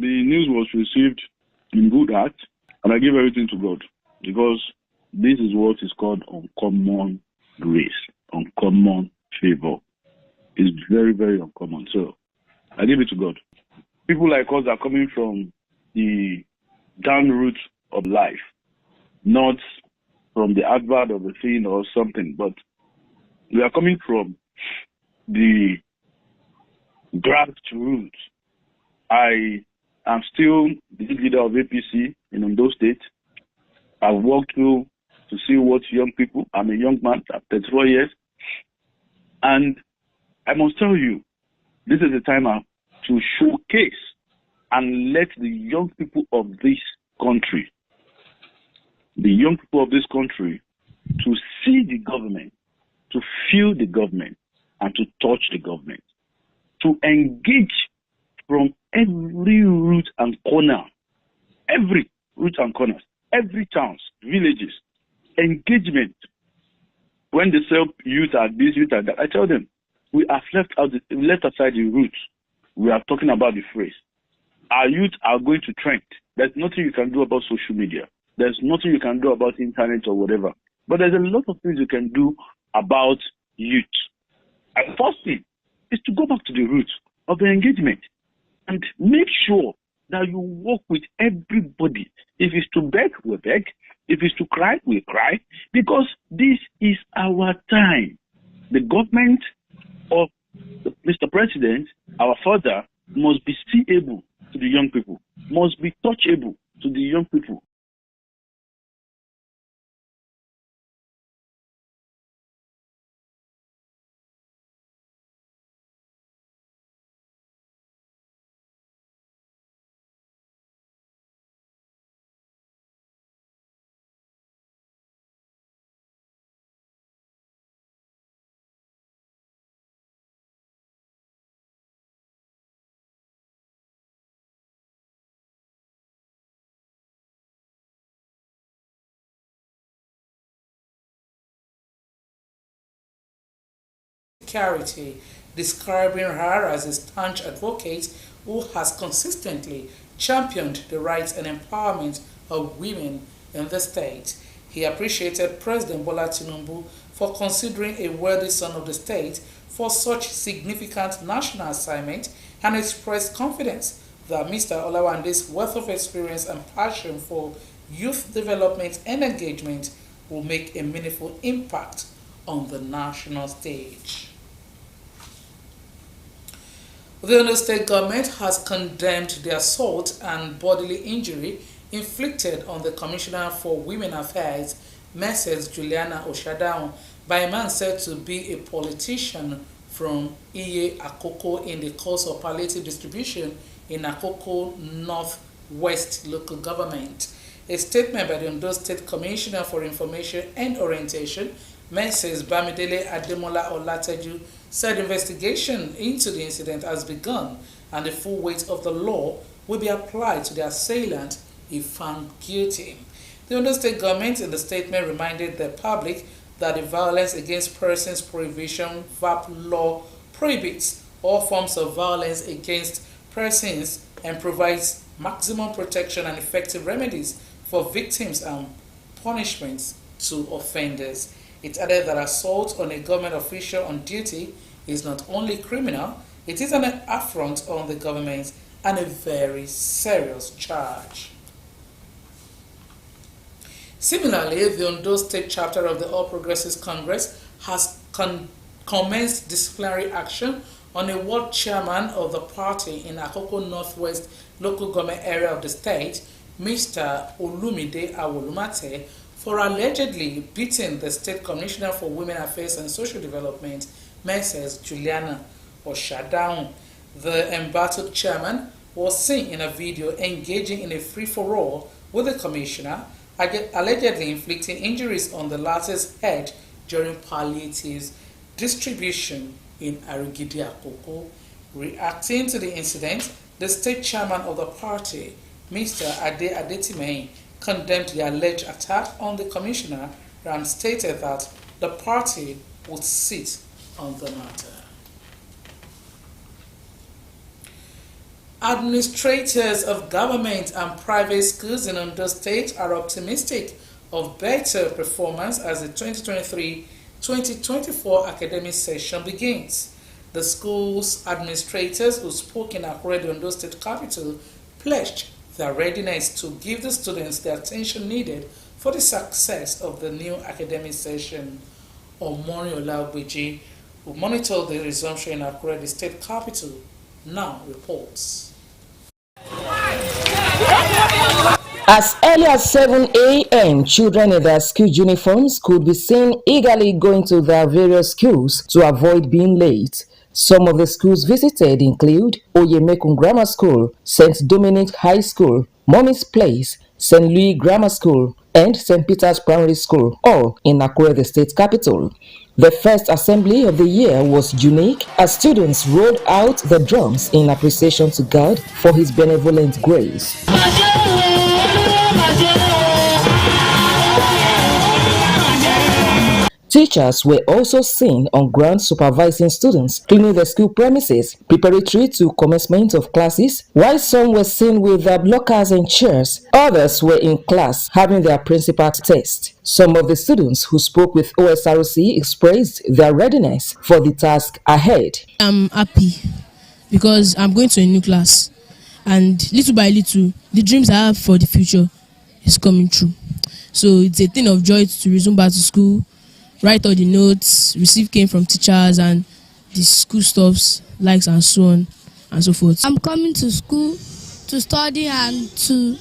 the news was received in good heart, and I give everything to God, because this is what is called uncommon grace, uncommon favor. It's very, very uncommon. So I give it to God. People like us are coming from the down route of life, not from the advert of a thing or something, but we are coming from the grassroots. I am still the leader of APC in Ondo State. I've walked through to see what young people, I'm a young man, I'm 34 years, and I must tell you, this is the time to showcase and let the young people of this country, to see the government, to feel the government, and to touch the government, to engage from every root and corner, every towns, villages, engagement. When they say youth are this, youth are that, I tell them, we have left aside the roots. We are talking about the phrase. Our youth are going to trend. There's nothing you can do about social media. There's nothing you can do about internet or whatever. But there's a lot of things you can do about youth. And first thing is to go back to the roots of the engagement and make sure that you work with everybody. If it's to beg, we beg. If it's to cry, we cry. Because this is our time. The government of Mr. President, our father, must be seeable to the young people, must be touchable to the young people. Carity, describing her as a staunch advocate who has consistently championed the rights and empowerment of women in the state. He appreciated President Bola Tinubu for considering a worthy son of the state for such significant national assignment and expressed confidence that Mr. Olawande's wealth of experience and passion for youth development and engagement will make a meaningful impact on the national stage. The Ondo State government has condemned the assault and bodily injury inflicted on the Commissioner for Women Affairs, Mrs. Juliana Oshadaun, by a man said to be a politician from Iye Akoko in the course of palliative distribution in Akoko Northwest local government. A statement by the Ondo State Commissioner for Information and Orientation, Mrs. Bamidele Ademola Olateju, said investigation into the incident has begun and the full weight of the law will be applied to the assailant if found guilty. The Ondo State government in the statement reminded the public that the Violence Against Persons Prohibition (VAP) law prohibits all forms of violence against persons and provides maximum protection and effective remedies for victims and punishments to offenders. It added that assault on a government official on duty is not only criminal, it is an affront on the government and a very serious charge. Similarly, the Ondo State chapter of the All Progressives Congress has commenced disciplinary action on a ward chairman of the party in Akoko Northwest local government area of the state, Mr. Olumide Awolumate, for allegedly beating the State Commissioner for Women Affairs and Social Development, Mrs. Juliana Oshadaun. The embattled chairman was seen in a video engaging in a free-for-all with the commissioner, allegedly inflicting injuries on the latter's head during palliatives distribution in Arigidi Akoko. Reacting to the incident, the state chairman of the party, Mr. Ade Adetimehin, condemned the alleged attack on the commissioner and stated that the party would sit on the matter. Administrators of government and private schools in Ondo State are optimistic of better performance as the 2023-2024 academic session begins. The school's administrators who spoke in Akure, the Ondo State capital, pledged their readiness to give the students the attention needed for the success of the new academic session. Omori Olaugbeji, who monitored the resumption in Akure, the state capital, now reports. As early as 7 a.m., children in their school uniforms could be seen eagerly going to their various schools to avoid being late. Some of the schools visited include Oyemekun Grammar School, St. Dominic High School, Mommy's Place, St. Louis Grammar School, and St. Peter's Primary School, all in Akure, the state capital. The first assembly of the year was unique as students rolled out the drums in appreciation to God for his benevolent grace. Teachers were also seen on ground supervising students, cleaning the school premises, preparatory to commencement of classes, while some were seen with their lockers and chairs. Others were in class having their principal test. Some of the students who spoke with Osrc expressed their readiness for the task ahead. I'm happy because I'm going to a new class, and little by little, the dreams I have for the future is coming true. So it's a thing of joy to resume back to school, write all the notes, receive cane from teachers and the school stuffs, likes and so on and so forth. I'm coming to school to study and to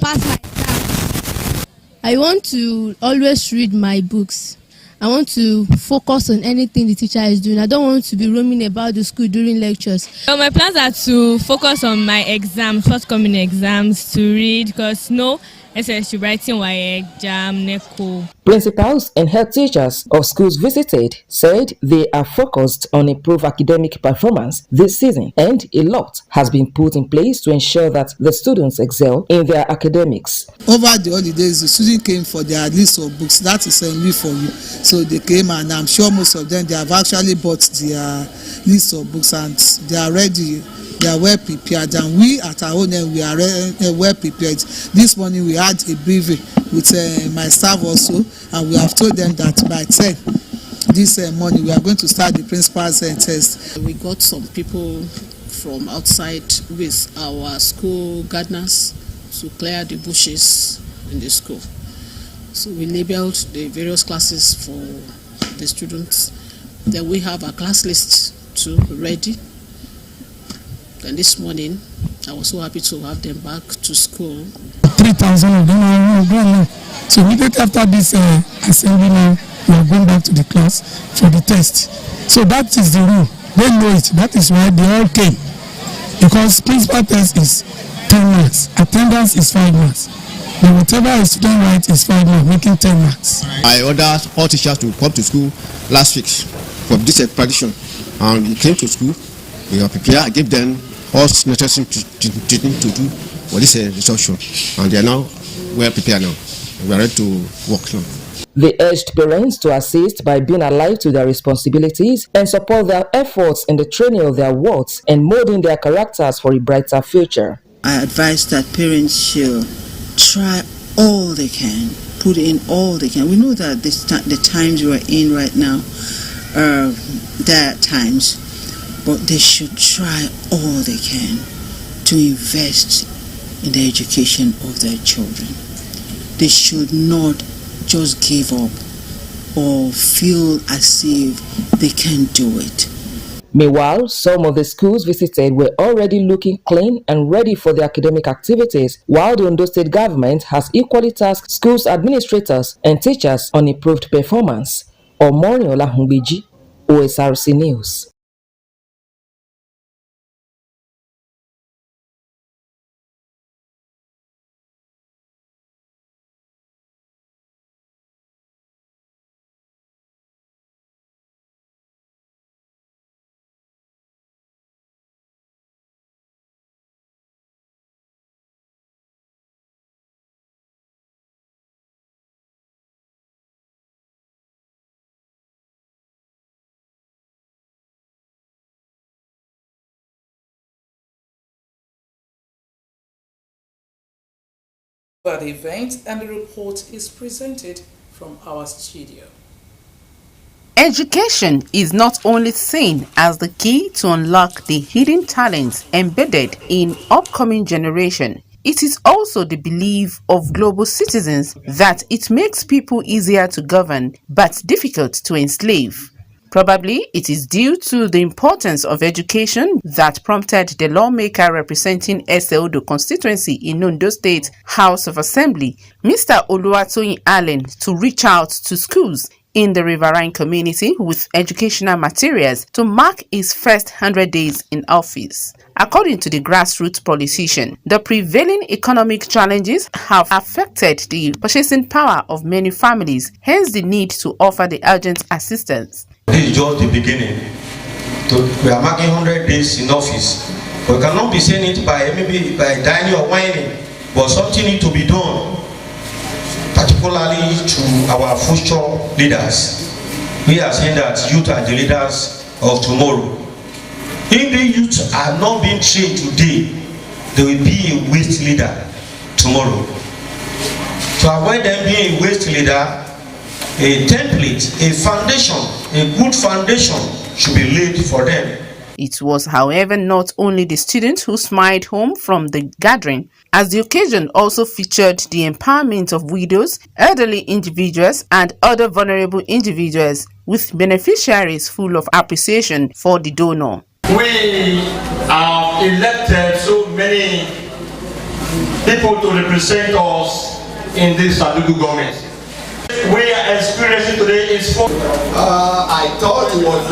pass my exam. I want to always read my books. I want to focus on anything the teacher is doing. I don't want to be roaming about the school during lectures. So my plans are to focus on my exams, forthcoming exams, to read because SSC writing exam, NECO. Principals and head teachers of schools visited said they are focused on improved academic performance this season, and a lot has been put in place to ensure that the students excel in their academics. Over the holidays, the students came for their list of books. That is a new for you. So they came, and I'm sure most of them, they have actually bought their list of books and they are ready. They are well prepared, and we at our own end, we are well prepared. This morning we had a briefing with my staff also, and we have told them that by 10 this morning we are going to start the principal's test. We got some people from outside with our school gardeners to clear the bushes in the school. So we labeled the various classes for the students. Then we have a class list too ready. And this morning, I was so happy to have them back to school. 3,000 of them are gone now. So immediately after this assembly now, we are going back to the class for the test. So that is the rule. They know it. That is why they all came. Because principal test is 10 marks. Attendance is 5 marks. But whatever a student writes is 5 marks, making 10 marks. I ordered all teachers to come to school last week for this practitioner. And we came to school. We are prepared. I gave them all necessary to do for this resumption, and they are now well prepared now. We are ready to work now. They urged parents to assist by being alive to their responsibilities and support their efforts in the training of their wards and molding their characters for a brighter future. I advise that parents should try all they can, put in all they can. We know that the times we are in right now, there are times, but they should try all they can to invest in the education of their children. They should not just give up or feel as if they can't do it. Meanwhile, some of the schools visited were already looking clean and ready for their academic activities, while the Ondo State government has equally tasked schools administrators and teachers on improved performance. Omori Olaugbeji, Osrc News. about the event, and the report is presented from our studio. Education is not only seen as the key to unlock the hidden talents embedded in upcoming generation. It is also the belief of global citizens that it makes people easier to govern but difficult to enslave. Probably it is due to the importance of education that prompted the lawmaker representing Eseodo constituency in Ondo State House of Assembly, Mr. Oluwatoyin Allen, to reach out to schools in the riverine community with educational materials to mark his first 100 days in office. According to the grassroots politician, the prevailing economic challenges have affected the purchasing power of many families, hence the need to offer the urgent assistance. This is just the beginning. We are marking 100 days in office. We cannot be saying it by maybe by dining or whining, but something needs to be done, particularly to our future leaders. We are saying that youth are the leaders of tomorrow. If the youth are not being trained today, they will be a waste leader tomorrow. To avoid them being a waste leader, a template, a foundation, a good foundation should be laid for them. It was, however, not only the students who smiled home from the gathering, as the occasion also featured the empowerment of widows, elderly individuals, and other vulnerable individuals, with beneficiaries full of appreciation for the donor. We have elected so many people to represent us in this Sadudu government. We are experiencing today is for. I thought it was